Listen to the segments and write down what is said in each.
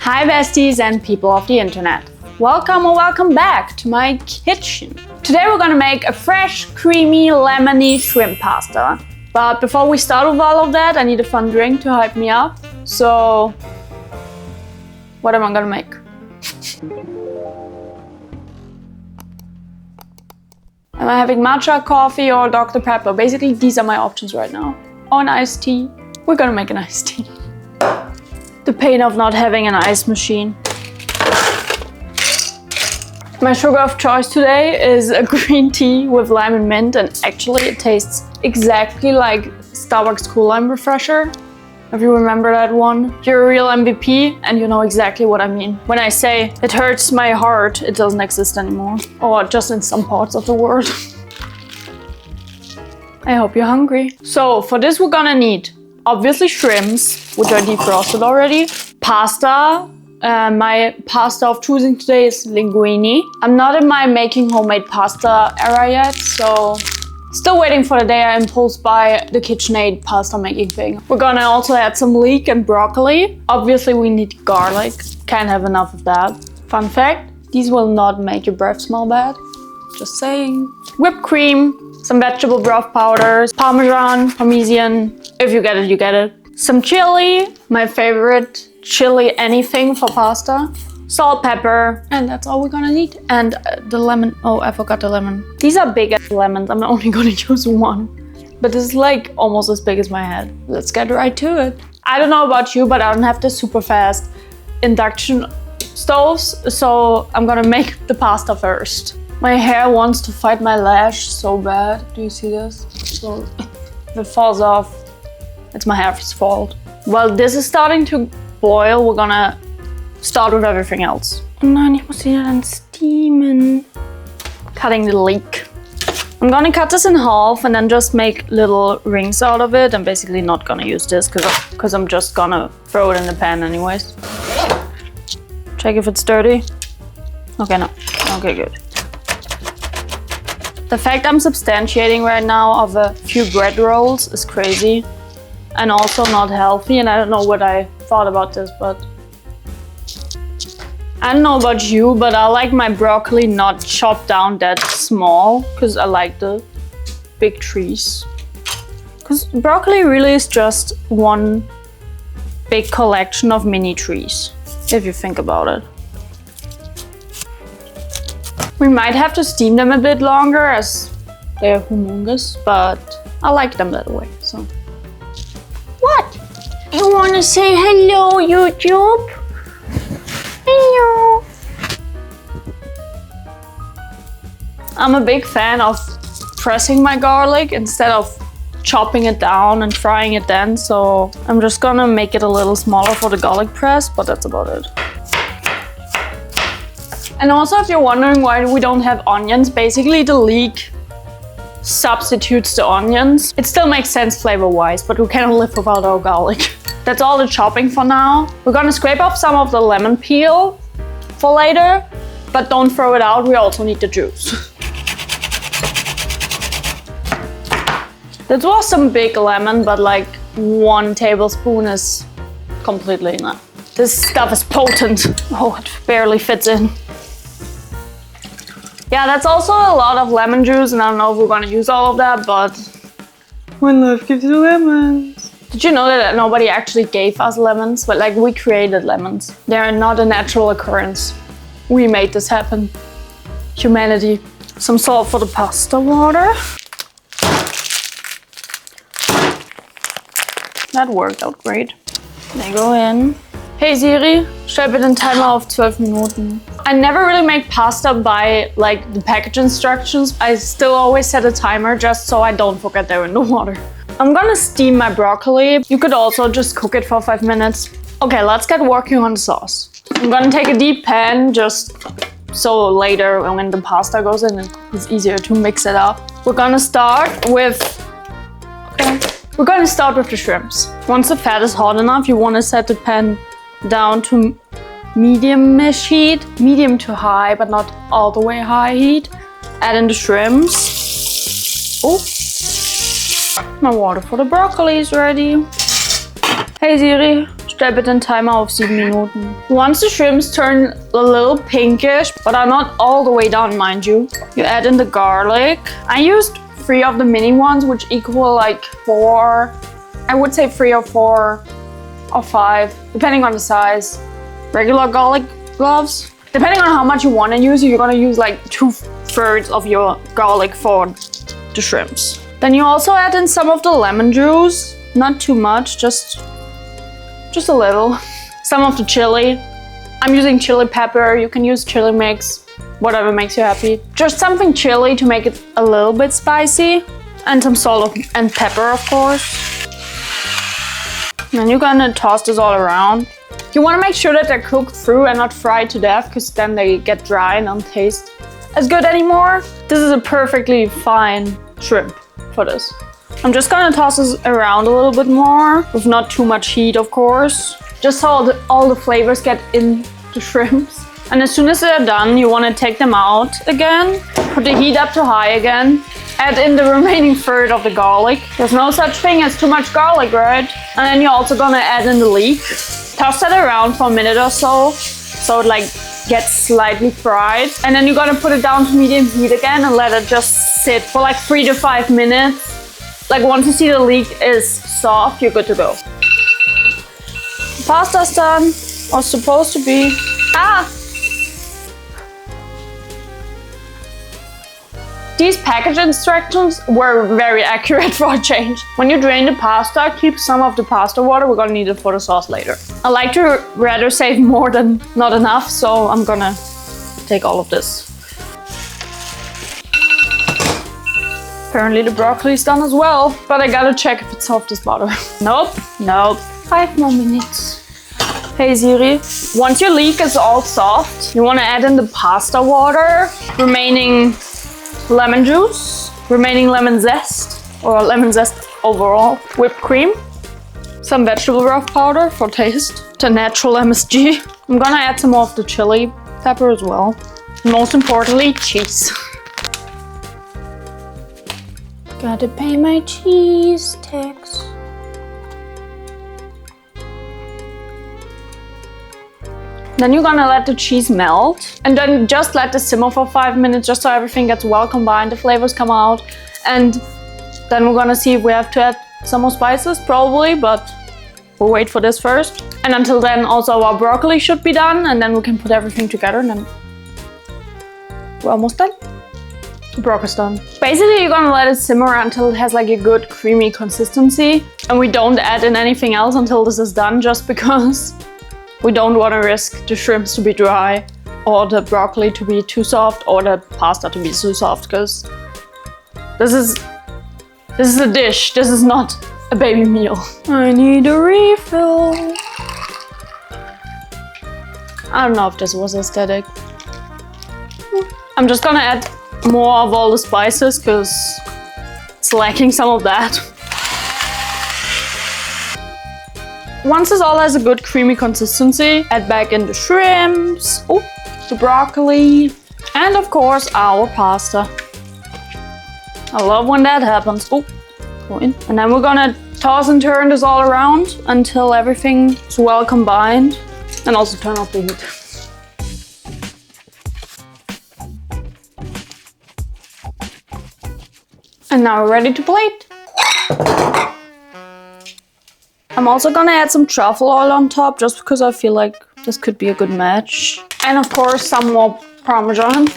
Hi besties and people of the internet. Welcome or welcome back to my kitchen. Today we're gonna make a fresh, creamy, lemony shrimp pasta. But before we start with all of that, I need a fun drink to hype me up. So, what am I gonna make? Am I having matcha, coffee or Dr. Pepper? Basically, these are my options right now. Or an iced tea. We're gonna make an iced tea. The pain of not having an ice machine. My sugar of choice today is a green tea with lime and mint, and actually it tastes exactly like Starbucks Cool Lime Refresher. If you remember that one, you're a real MVP and you know exactly what I mean. When I say it hurts my heart, it doesn't exist anymore. Or just in some parts of the world. I hope you're hungry. So for this we're gonna need obviously shrimps, which are defrosted already, pasta. My pasta of choosing today is linguine. I'm not in my making homemade pasta era yet, so still waiting for the day I impulse buy the KitchenAid pasta making thing. We're gonna also add some leek and broccoli. Obviously we need garlic. Can't have enough of that. Fun fact, these will not make your breath smell bad. Just saying. Whipped cream, some vegetable broth powders, Parmesan, if you get it, you get it. Some chili, my favorite chili anything for pasta. Salt, pepper, and that's all we're gonna need. And the lemon, oh, I forgot the lemon. These are big lemons, I'm only gonna use one. But this is like almost as big as my head. Let's get right to it. I don't know about you, but I don't have the super fast induction stoves, so I'm gonna make the pasta first. My hair wants to fight my lash so bad. Do you see this? So if it falls off, it's my hair's fault. While this is starting to boil, we're gonna start with everything else. Oh nein, ich muss die dann steamen. Cutting the leek. I'm gonna cut this in half and then just make little rings out of it. I'm basically not gonna use this because I'm just gonna throw it in the pan anyways. Check if it's dirty. Okay, no. Okay, good. The fact I'm substantiating right now of a few bread rolls is crazy. And also not healthy, and I don't know what I thought about this, but I don't know about you, but I like my broccoli not chopped down that small because I like the big trees. Because broccoli really is just one big collection of mini trees, if you think about it. We might have to steam them a bit longer as they're humongous, but I like them that way, so. What? You wanna say hello, YouTube? Hello. I'm a big fan of pressing my garlic instead of chopping it down and frying it then, so I'm just gonna make it a little smaller for the garlic press, but that's about it. And also, if you're wondering why we don't have onions, basically the leek substitutes the onions. It still makes sense flavor-wise, but we cannot live without our garlic. That's all the chopping for now. We're gonna scrape off some of the lemon peel for later, but don't throw it out, we also need the juice. That was some big lemon, but like 1 tablespoon is completely enough. This stuff is potent. Oh, it barely fits in. Yeah, that's also a lot of lemon juice, and I don't know if we're gonna use all of that, but when life gives you lemons. Did you know that nobody actually gave us lemons? But like, we created lemons. They're not a natural occurrence. We made this happen. Humanity. Some salt for the pasta water. That worked out great. They go in. Hey Siri, stell bitte den Timer auf 12 Minuten. I never really make pasta by like the package instructions. I still always set a timer just so I don't forget they're in the water. I'm gonna steam my broccoli. You could also just cook it for 5 minutes. Okay, let's get working on the sauce. I'm gonna take a deep pan just so later when the pasta goes in, it's easier to mix it up. We're gonna start with the shrimps. Once the fat is hot enough, you wanna set the pan down to medium-ish heat, medium to high, but not all the way high heat. Add in the shrimps. Oh, my water for the broccoli is ready. Hey Siri, Stell bitte einen Timer auf 7 Minuten. Once the shrimps turn a little pinkish, but are not all the way done, mind you, you add in the garlic. I used 3 of the mini ones, which equal like 4. I would say 3 or 4 or 5, depending on the size. Regular garlic cloves. Depending on how much you want to use, you're gonna use like 2/3 of your garlic for the shrimps. Then you also add in some of the lemon juice. Not too much, just a little. Some of the chili. I'm using chili pepper. You can use chili mix, whatever makes you happy. Just something chili to make it a little bit spicy. And some salt and pepper, of course. And then you're gonna toss this all around. You wanna make sure that they're cooked through and not fried to death, because then they get dry and don't taste as good anymore. This is a perfectly fine shrimp for this. I'm just gonna toss this around a little bit more, with not too much heat, of course. Just so all the flavors get in the shrimps. And as soon as they're done, you wanna take them out again. Put the heat up to high again. Add in the remaining third of the garlic. There's no such thing as too much garlic, right? And then you're also gonna add in the leek. Toss that around for a minute or so it like gets slightly fried. And then you're gonna put it down to medium heat again and let it just sit for like 3 to 5 minutes. Like once you see the leek is soft, you're good to go. Pasta's done, or supposed to be. These package instructions were very accurate for a change. When you drain the pasta, keep some of the pasta water. We're gonna need it for the sauce later. I like to rather save more than not enough, so I'm gonna take all of this. Apparently the broccoli is done as well, but I gotta check if it's soft as butter. Nope. 5 more minutes. Hey Siri, once your leek is all soft, you wanna add in the pasta water, remaining lemon juice, remaining lemon zest, or lemon zest overall, whipped cream, some vegetable broth powder for taste, the natural MSG. I'm gonna add some more of the chili pepper as well. Most importantly, cheese. Gotta pay my cheese tax. Then you're gonna let the cheese melt and then just let it simmer for 5 minutes just so everything gets well combined, the flavors come out. And then we're gonna see if we have to add some more spices, probably, but we'll wait for this first. And until then, also our broccoli should be done, and then we can put everything together and then we're almost done. The broccoli's done. Basically, you're gonna let it simmer until it has like a good creamy consistency. And we don't add in anything else until this is done, just because we don't want to risk the shrimps to be dry or the broccoli to be too soft or the pasta to be too soft, because this is a dish. This is not a baby meal. I need a refill. I don't know if this was aesthetic. I'm just gonna add more of all the spices because it's lacking some of that. Once this all has a good creamy consistency, add back in the shrimps, the broccoli, and of course our pasta. I love when that happens. Go in. And then we're gonna toss and turn this all around until everything is well combined, and also turn off the heat. And now we're ready to plate. I'm also gonna add some truffle oil on top, just because I feel like this could be a good match. And of course some more Parmesan.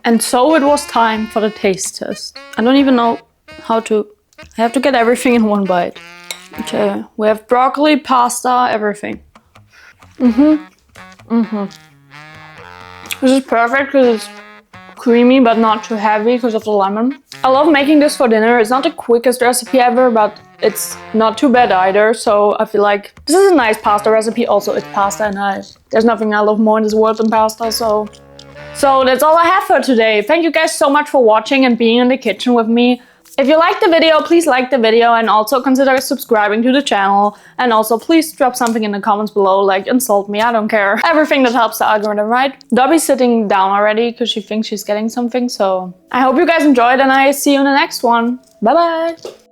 And so it was time for the taste test. I don't even know how to... I have to get everything in one bite. Okay, we have broccoli, pasta, everything. This is perfect because it's creamy but not too heavy because of the lemon. I love making this for dinner. It's not the quickest recipe ever, but it's not too bad either. So I feel like this is a nice pasta recipe. Also, it's pasta and there's nothing I love more in this world than pasta. So that's all I have for today. Thank you guys so much for watching and being in the kitchen with me. If you liked the video, please like the video and also consider subscribing to the channel. And also please drop something in the comments below, like insult me, I don't care. Everything that helps the algorithm, right? Dobby's sitting down already because she thinks she's getting something. So I hope you guys enjoyed and I see you in the next one. Bye bye.